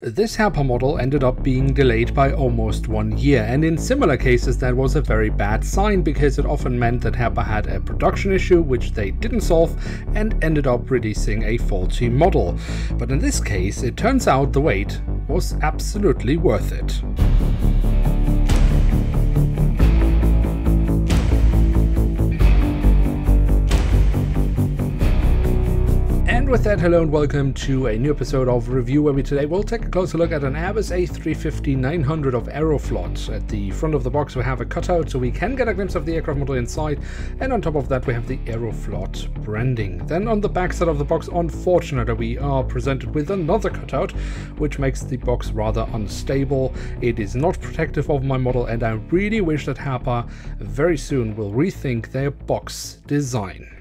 This Herpa model ended up being delayed by almost 1 year, and in similar cases that was a very bad sign because it often meant that Herpa had a production issue which they didn't solve and ended up releasing a faulty model. But in this case it turns out the wait was absolutely worth it. And with that, hello and welcome to a new episode of Review, where we today will take a closer look at an Airbus A350-900 of Aeroflot. At the front of the box we have a cutout so we can get a glimpse of the aircraft model inside, and on top of that we have the Aeroflot branding. Then on the back side of the box, unfortunately, we are presented with another cutout, which makes the box rather unstable. It is not protective of my model, and I really wish that Herpa very soon will rethink their box design.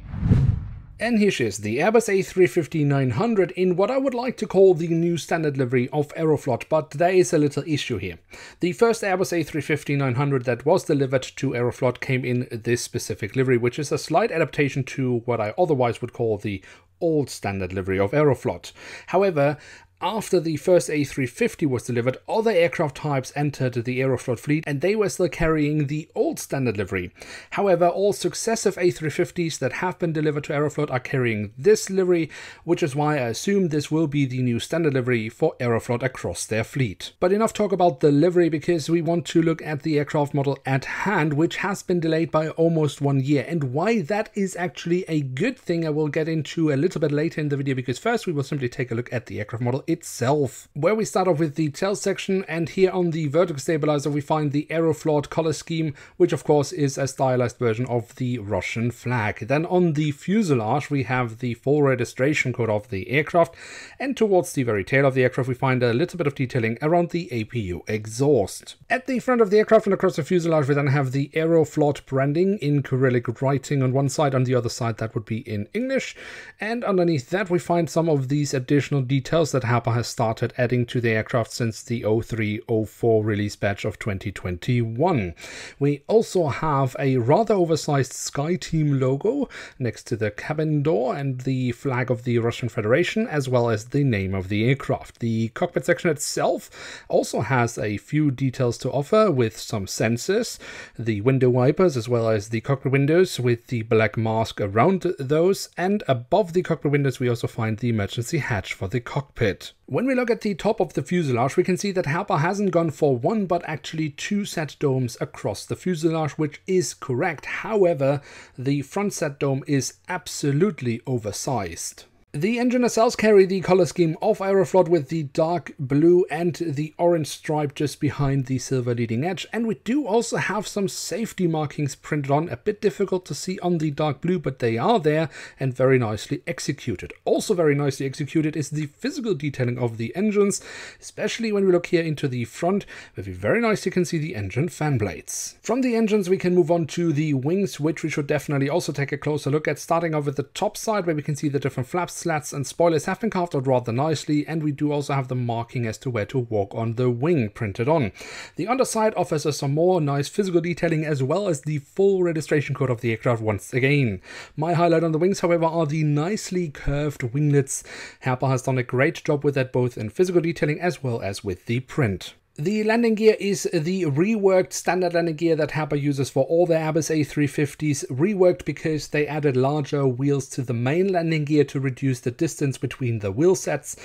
And here she is, the Airbus A350-900 in what I would like to call the new standard livery of Aeroflot, but there is a little issue here. The first Airbus A350-900 that was delivered to Aeroflot came in this specific livery, which is a slight adaptation to what I otherwise would call the old standard livery of Aeroflot. However, after the first A350 was delivered, other aircraft types entered the Aeroflot fleet and they were still carrying the old standard livery. However, all successive A350s that have been delivered to Aeroflot are carrying this livery, which is why I assume this will be the new standard livery for Aeroflot across their fleet. But enough talk about the livery, because we want to look at the aircraft model at hand, which has been delayed by almost 1 year, and why that is actually a good thing I will get into a little bit later in the video, because first we will simply take a look at the aircraft model itself, where we start off with the tail section, and here on the vertical stabilizer we find the Aeroflot color scheme, which of course is a stylized version of the Russian flag. Then on the fuselage we have the full registration code of the aircraft, and towards the very tail of the aircraft we find a little bit of detailing around the APU exhaust. At the front of the aircraft and across the fuselage we then have the Aeroflot branding in Cyrillic writing on one side, on the other side that would be in English, and underneath that we find some of these additional details that Herpa has started adding to the aircraft since the 03-04 release batch of 2021. We also have a rather oversized SkyTeam logo next to the cabin door and the flag of the Russian Federation, as well as the name of the aircraft. The cockpit section itself also has a few details to offer, with some sensors, the window wipers, as well as the cockpit windows with the black mask around those, and above the cockpit windows we also find the emergency hatch for the cockpit. When we look at the top of the fuselage, we can see that Herpa hasn't gone for one but actually two set domes across the fuselage, which is correct. However, the front set dome is absolutely oversized. The engine nacelles carry the color scheme of Aeroflot with the dark blue and the orange stripe just behind the silver leading edge, and we do also have some safety markings printed on, a bit difficult to see on the dark blue, but they are there and very nicely executed. Also very nicely executed is the physical detailing of the engines, especially when we look here into the front, where we very nicely can see the engine fan blades. From the engines we can move on to the wings, which we should definitely also take a closer look at, starting off with the top side, where we can see the different flaps, slats and spoilers have been carved out rather nicely, and we do also have the marking as to where to walk on the wing printed on. The underside offers us some more nice physical detailing, as well as the full registration code of the aircraft once again. My highlight on the wings, however, are the nicely curved winglets. Herpa has done a great job with that, both in physical detailing as well as with the print. The landing gear is the reworked standard landing gear that Herpa uses for all their Airbus A350s, reworked because they added larger wheels to the main landing gear to reduce the distance between the wheel sets.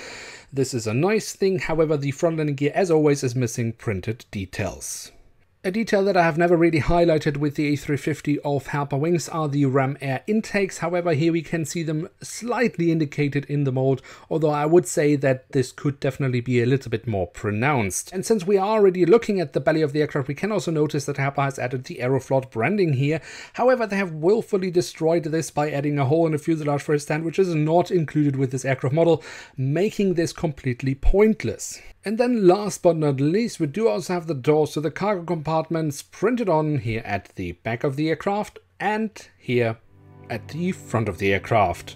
This is a nice thing, however the front landing gear as always is missing printed details. A detail that I have never really highlighted with the A350 of Herpa Wings are the ram air intakes. However, here we can see them slightly indicated in the mold, although I would say that this could definitely be a little bit more pronounced. And since we are already looking at the belly of the aircraft, we can also notice that Herpa has added the Aeroflot branding here. However, they have willfully destroyed this by adding a hole in the fuselage for a stand, which is not included with this aircraft model, making this completely pointless. And then last but not least, we do also have the doors to the cargo compartments printed on here at the back of the aircraft and here at the front of the aircraft.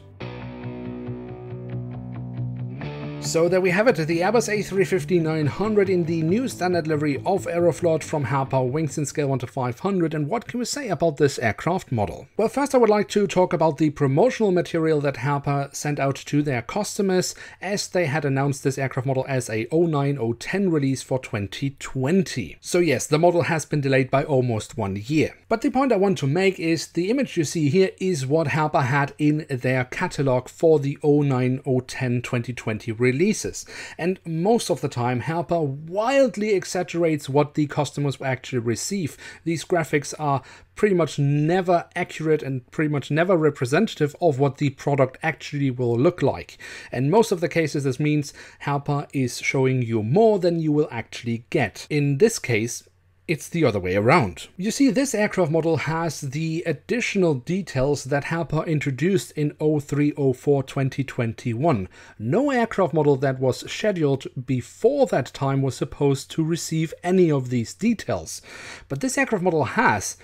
So there we have it, the Airbus A350-900 in the new standard livery of Aeroflot from Herpa Wings in scale 1 to 500. And what can we say about this aircraft model? Well, first I would like to talk about the promotional material that Herpa sent out to their customers, as they had announced this aircraft model as a 09/10 release for 2020. So yes, the model has been delayed by almost 1 year. But the point I want to make is the image you see here is what Herpa had in their catalog for the 09/10 2020 releases. And most of the time Herpa wildly exaggerates what the customers will actually receive. These graphics are pretty much never accurate and pretty much never representative of what the product actually will look like. And most of the cases this means Herpa is showing you more than you will actually get. In this case, it's the other way around. You see, this aircraft model has the additional details that Herpa introduced in 03/04 2021. No aircraft model that was scheduled before that time was supposed to receive any of these details. But this aircraft model has.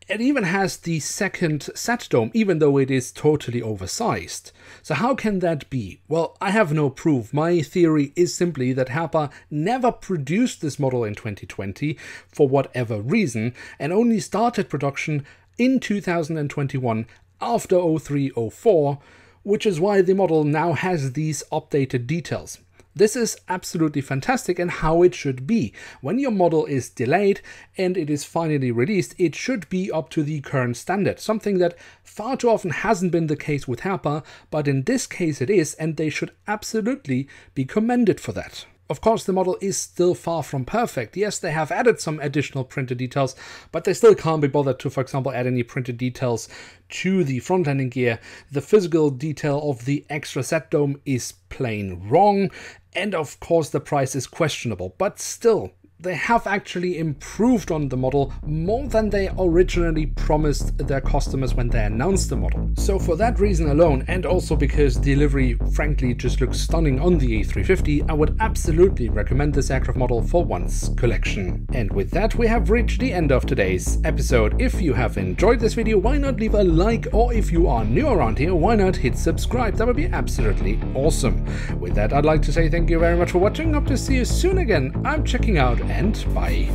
It even has the second sat dome, even though it is totally oversized. So how can that be? Well, I have no proof. My theory is simply that Herpa never produced this model in 2020 for whatever reason, and only started production in 2021 after 03/04, which is why the model now has these updated details. This is absolutely fantastic and how it should be. When your model is delayed and it is finally released, it should be up to the current standard, something that far too often hasn't been the case with Herpa, but in this case it is, and they should absolutely be commended for that. Of course, the model is still far from perfect. Yes, they have added some additional printed details, but they still can't be bothered to, for example, add any printed details to the front landing gear. The physical detail of the extra sat dome is plain wrong, and of course the price is questionable, but still, they have actually improved on the model more than they originally promised their customers when they announced the model. So for that reason alone, and also because the livery frankly just looks stunning on the A350, I would absolutely recommend this aircraft model for one's collection. And with that, we have reached the end of today's episode. If you have enjoyed this video, why not leave a like, or if you are new around here, why not hit subscribe? That would be absolutely awesome. With that, I'd like to say thank you very much for watching. Hope to see you soon again. I'm checking out, and bye.